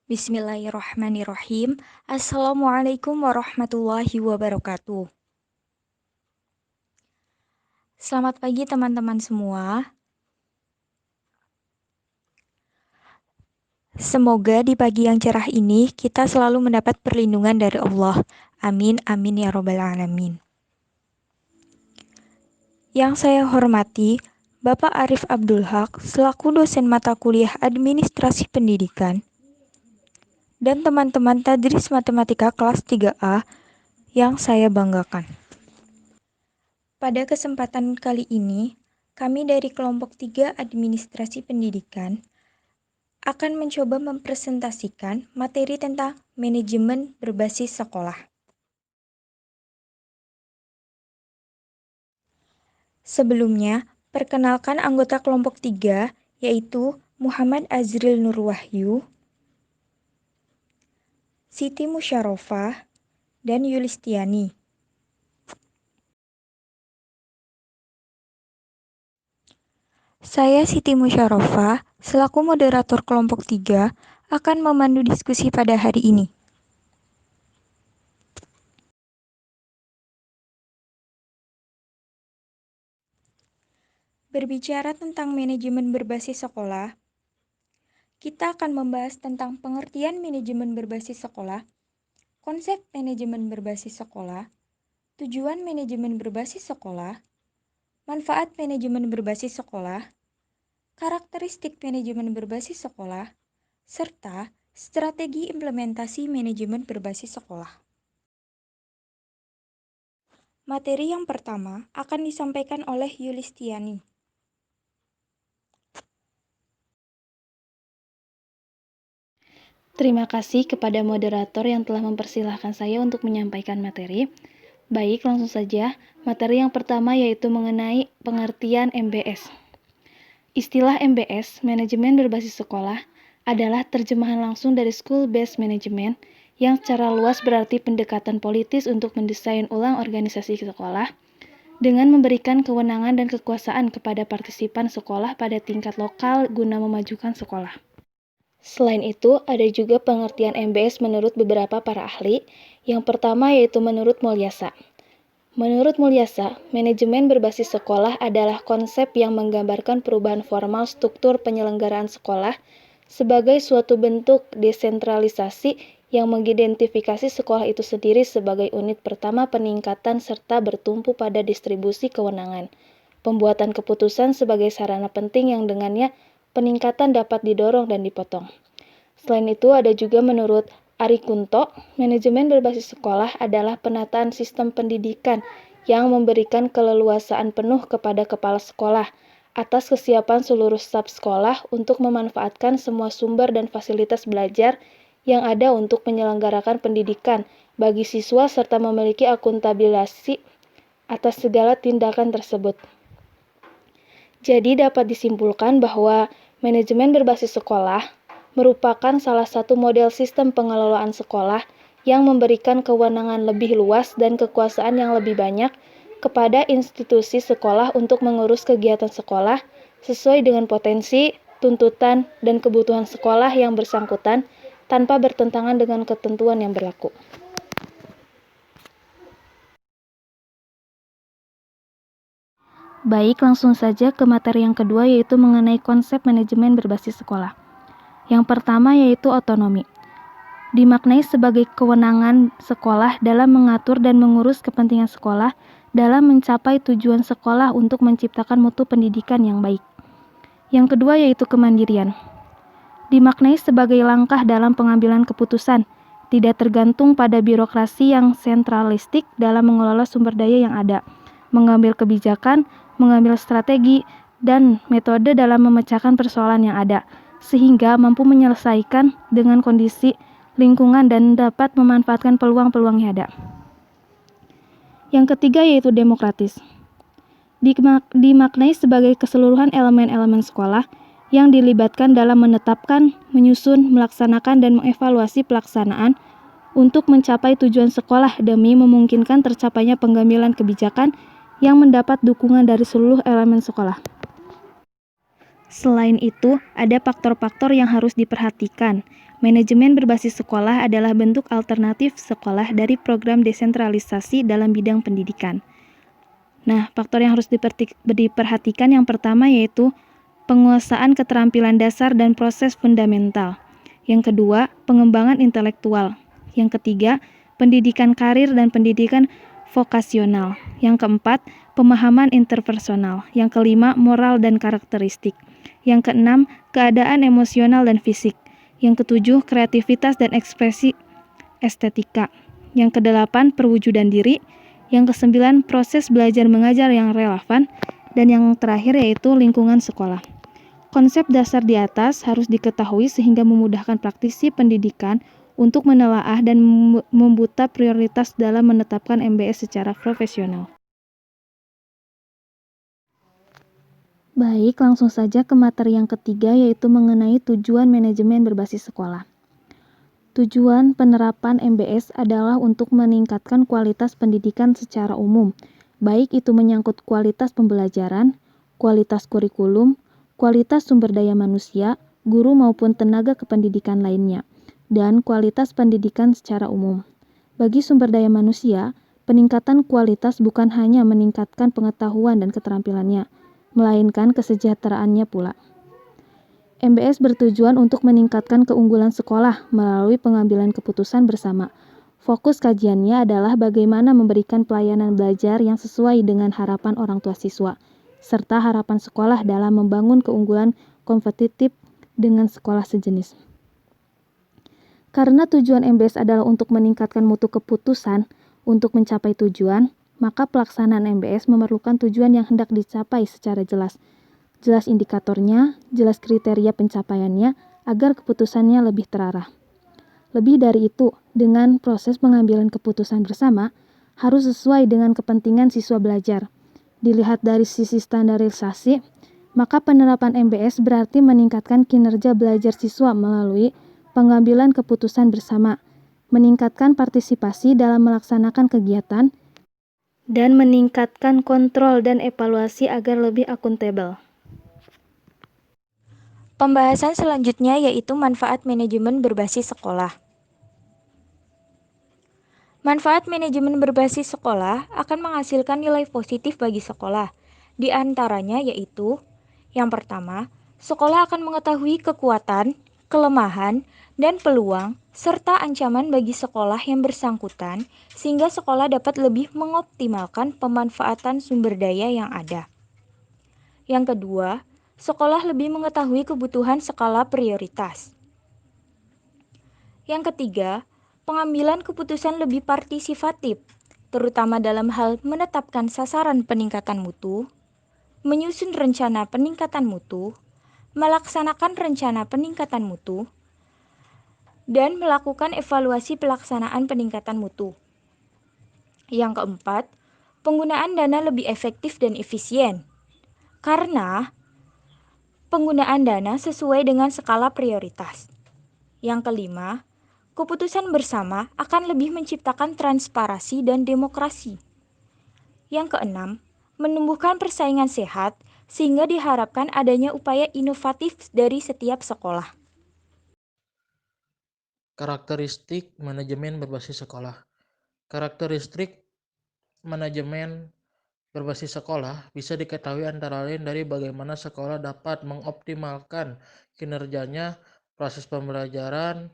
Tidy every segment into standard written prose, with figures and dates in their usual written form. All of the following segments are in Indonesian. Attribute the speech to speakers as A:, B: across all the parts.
A: Bismillahirrahmanirrahim. Assalamualaikum warahmatullahi wabarakatuh. Selamat pagi teman-teman semua. Semoga di pagi yang cerah ini kita selalu mendapat perlindungan dari Allah. Amin, amin ya robbal alamin. Yang saya hormati, Bapak Arif Abdul Haq selaku dosen mata kuliah Administrasi Pendidikan dan teman-teman Tadris Matematika kelas 3A yang saya banggakan. Pada kesempatan kali ini, kami dari kelompok 3 Administrasi Pendidikan akan mencoba mempresentasikan materi tentang manajemen berbasis sekolah. Sebelumnya, perkenalkan anggota kelompok 3, yaitu Muhammad Azril Nurwahyu, Siti Musyarofah, dan Yulistiani. Saya Siti Musyarofah, selaku moderator kelompok 3, akan memandu diskusi pada hari ini. Berbicara tentang manajemen berbasis sekolah, kita akan membahas tentang pengertian manajemen berbasis sekolah, konsep manajemen berbasis sekolah, tujuan manajemen berbasis sekolah, manfaat manajemen berbasis sekolah, karakteristik manajemen berbasis sekolah, serta strategi implementasi manajemen berbasis sekolah. Materi yang pertama akan disampaikan oleh Yulistiani.
B: Terima kasih kepada moderator yang telah mempersilahkan saya untuk menyampaikan materi. Baik, langsung saja. Materi yang pertama yaitu mengenai pengertian MBS. Istilah MBS, Manajemen Berbasis Sekolah, adalah terjemahan langsung dari School Based Management yang secara luas berarti pendekatan politis untuk mendesain ulang organisasi sekolah dengan memberikan kewenangan dan kekuasaan kepada partisipan sekolah pada tingkat lokal guna memajukan sekolah. Selain itu, ada juga pengertian MBS menurut beberapa para ahli. Yang pertama yaitu menurut Mulyasa. Menurut Mulyasa, manajemen berbasis sekolah adalah konsep yang menggambarkan perubahan formal struktur penyelenggaraan sekolah sebagai suatu bentuk desentralisasi yang mengidentifikasi sekolah itu sendiri sebagai unit pertama peningkatan serta bertumpu pada distribusi kewenangan. Pembuatan keputusan sebagai sarana penting yang dengannya peningkatan dapat didorong dan dipotong. Selain itu, ada juga menurut Ari Kunto, manajemen berbasis sekolah adalah penataan sistem pendidikan yang memberikan keleluasaan penuh kepada kepala sekolah atas kesiapan seluruh staf sekolah untuk memanfaatkan semua sumber dan fasilitas belajar yang ada untuk menyelenggarakan pendidikan bagi siswa serta memiliki akuntabilitas atas segala tindakan tersebut. Jadi dapat disimpulkan bahwa manajemen berbasis sekolah merupakan salah satu model sistem pengelolaan sekolah yang memberikan kewenangan lebih luas dan kekuasaan yang lebih banyak kepada institusi sekolah untuk mengurus kegiatan sekolah sesuai dengan potensi, tuntutan, dan kebutuhan sekolah yang bersangkutan tanpa bertentangan dengan ketentuan yang berlaku. Baik, langsung saja ke materi yang kedua yaitu mengenai konsep manajemen berbasis sekolah. Yang pertama yaitu otonomi. Dimaknai sebagai kewenangan sekolah dalam mengatur dan mengurus kepentingan sekolah dalam mencapai tujuan sekolah untuk menciptakan mutu pendidikan yang baik. Yang kedua yaitu kemandirian. Dimaknai sebagai langkah dalam pengambilan keputusan, tidak tergantung pada birokrasi yang sentralistik dalam mengelola sumber daya yang ada, mengambil kebijakan, mengambil strategi, dan metode dalam memecahkan persoalan yang ada, sehingga mampu menyelesaikan dengan kondisi lingkungan dan dapat memanfaatkan peluang-peluang yang ada. Yang ketiga yaitu demokratis. Dimaknai sebagai keseluruhan elemen-elemen sekolah yang dilibatkan dalam menetapkan, menyusun, melaksanakan, dan mengevaluasi pelaksanaan untuk mencapai tujuan sekolah demi memungkinkan tercapainya pengambilan kebijakan yang mendapat dukungan dari seluruh elemen sekolah. Selain itu, ada faktor-faktor yang harus diperhatikan. Manajemen berbasis sekolah adalah bentuk alternatif sekolah dari program desentralisasi dalam bidang pendidikan. Nah, faktor yang harus diperhatikan yang pertama yaitu penguasaan keterampilan dasar dan proses fundamental. Yang kedua, pengembangan intelektual. Yang ketiga, pendidikan karir dan pendidikan vokasional. Yang keempat, pemahaman interpersonal. Yang kelima, moral dan karakteristik. Yang keenam, keadaan emosional dan fisik. Yang ketujuh, kreativitas dan ekspresi estetika. Yang kedelapan, perwujudan diri. Yang kesembilan, proses belajar mengajar yang relevan. Dan yang terakhir yaitu lingkungan sekolah. Konsep dasar di atas harus diketahui sehingga memudahkan praktisi pendidikan untuk menelaah dan membuta prioritas dalam menetapkan MBS secara profesional. Baik, langsung saja ke materi yang ketiga yaitu mengenai tujuan manajemen berbasis sekolah. Tujuan penerapan MBS adalah untuk meningkatkan kualitas pendidikan secara umum, baik itu menyangkut kualitas pembelajaran, kualitas kurikulum, kualitas sumber daya manusia, guru maupun tenaga kependidikan lainnya, dan kualitas pendidikan secara umum. Bagi sumber daya manusia, peningkatan kualitas bukan hanya meningkatkan pengetahuan dan keterampilannya, melainkan kesejahteraannya pula. MBS bertujuan untuk meningkatkan keunggulan sekolah melalui pengambilan keputusan bersama. Fokus kajiannya adalah bagaimana memberikan pelayanan belajar yang sesuai dengan harapan orang tua siswa, serta harapan sekolah dalam membangun keunggulan kompetitif dengan sekolah sejenis. Karena tujuan MBS adalah untuk meningkatkan mutu keputusan untuk mencapai tujuan, maka pelaksanaan MBS memerlukan tujuan yang hendak dicapai secara jelas indikatornya, jelas kriteria pencapaiannya, agar keputusannya lebih terarah. Lebih dari itu, dengan proses pengambilan keputusan bersama, harus sesuai dengan kepentingan siswa belajar. Dilihat dari sisi standarisasi, maka penerapan MBS berarti meningkatkan kinerja belajar siswa melalui pengambilan keputusan bersama, meningkatkan partisipasi dalam melaksanakan kegiatan, dan meningkatkan kontrol dan evaluasi agar lebih akuntabel.
A: Pembahasan selanjutnya yaitu manfaat manajemen berbasis sekolah. Manfaat manajemen berbasis sekolah akan menghasilkan nilai positif bagi sekolah. Di antaranya yaitu, yang pertama, sekolah akan mengetahui kekuatan, kelemahan, dan peluang, serta ancaman bagi sekolah yang bersangkutan, sehingga sekolah dapat lebih mengoptimalkan pemanfaatan sumber daya yang ada. Yang kedua, sekolah lebih mengetahui kebutuhan skala prioritas. Yang ketiga, pengambilan keputusan lebih partisipatif, terutama dalam hal menetapkan sasaran peningkatan mutu, menyusun rencana peningkatan mutu, melaksanakan rencana peningkatan mutu, dan melakukan evaluasi pelaksanaan peningkatan mutu. Yang keempat, penggunaan dana lebih efektif dan efisien, karena penggunaan dana sesuai dengan skala prioritas. Yang kelima, keputusan bersama akan lebih menciptakan transparansi dan demokrasi. Yang keenam, menumbuhkan persaingan sehat sehingga diharapkan adanya upaya inovatif dari setiap sekolah.
C: Karakteristik manajemen berbasis sekolah. Karakteristik manajemen berbasis sekolah bisa diketahui antara lain dari bagaimana sekolah dapat mengoptimalkan kinerjanya, proses pembelajaran,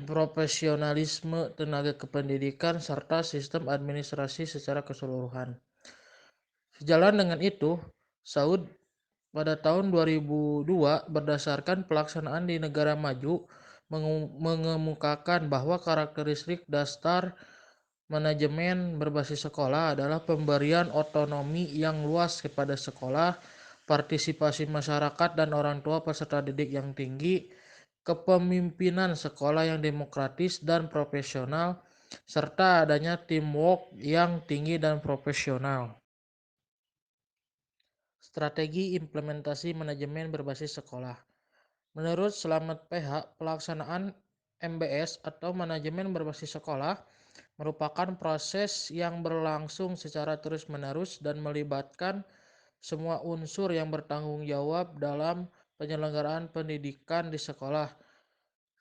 C: profesionalisme tenaga kependidikan, serta sistem administrasi secara keseluruhan. Sejalan dengan itu, Saud pada tahun 2002 berdasarkan pelaksanaan di negara maju mengemukakan bahwa karakteristik dasar manajemen berbasis sekolah adalah pemberian otonomi yang luas kepada sekolah, partisipasi masyarakat dan orang tua peserta didik yang tinggi, kepemimpinan sekolah yang demokratis dan profesional, serta adanya teamwork yang tinggi dan profesional. Strategi implementasi manajemen berbasis sekolah. Menurut Slamet PH, pelaksanaan MBS atau manajemen berbasis sekolah merupakan proses yang berlangsung secara terus-menerus dan melibatkan semua unsur yang bertanggung jawab dalam penyelenggaraan pendidikan di sekolah,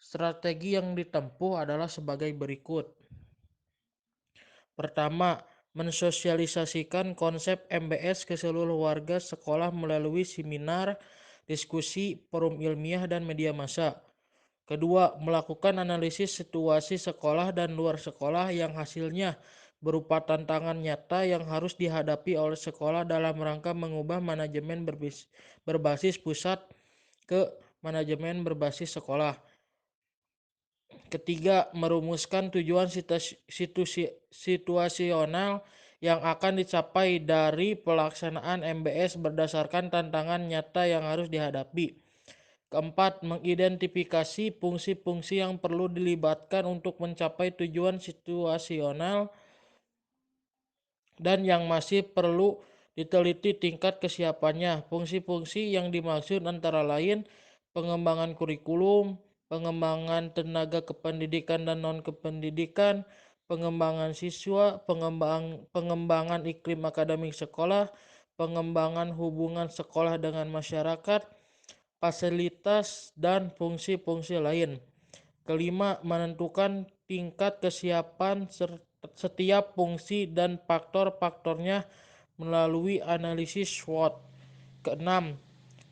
C: Strategi yang ditempuh adalah sebagai berikut. Pertama, mensosialisasikan konsep MBS ke seluruh warga sekolah melalui seminar, diskusi, forum ilmiah, dan media massa. Kedua, melakukan analisis situasi sekolah dan luar sekolah yang hasilnya berupa tantangan nyata yang harus dihadapi oleh sekolah dalam rangka mengubah manajemen berbasis pusat ke manajemen berbasis sekolah. Ketiga, merumuskan tujuan situasional yang akan dicapai dari pelaksanaan MBS berdasarkan tantangan nyata yang harus dihadapi. Keempat, mengidentifikasi fungsi-fungsi yang perlu dilibatkan untuk mencapai tujuan situasional dan yang masih perlu diteliti tingkat kesiapannya. Fungsi-fungsi yang dimaksud antara lain pengembangan kurikulum, pengembangan tenaga kependidikan dan non-kependidikan, pengembangan siswa, pengembangan iklim akademik sekolah, pengembangan hubungan sekolah dengan masyarakat, fasilitas, dan fungsi-fungsi lain. Kelima, menentukan tingkat kesiapan setiap fungsi dan faktor-faktornya melalui analisis SWOT. Keenam,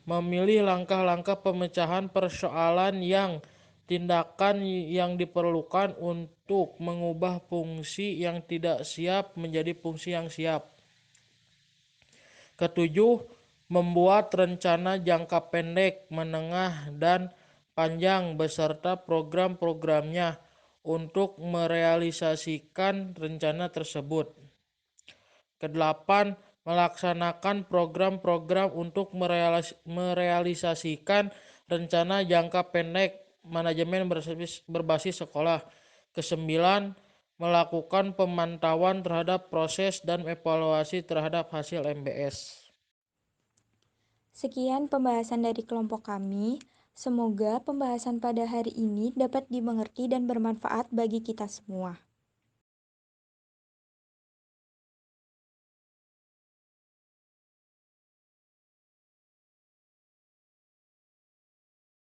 C: memilih langkah-langkah pemecahan persoalan yang tindakan yang diperlukan untuk mengubah fungsi yang tidak siap menjadi fungsi yang siap. Ketujuh, membuat rencana jangka pendek, menengah, dan panjang beserta program-programnya untuk merealisasikan rencana tersebut. Kedelapan, melaksanakan program-program untuk merealisasikan rencana jangka pendek manajemen berbasis sekolah. Kesembilan, melakukan pemantauan terhadap proses dan evaluasi terhadap hasil MBS.
A: Sekian pembahasan dari kelompok kami. Semoga pembahasan pada hari ini dapat dimengerti dan bermanfaat bagi kita semua.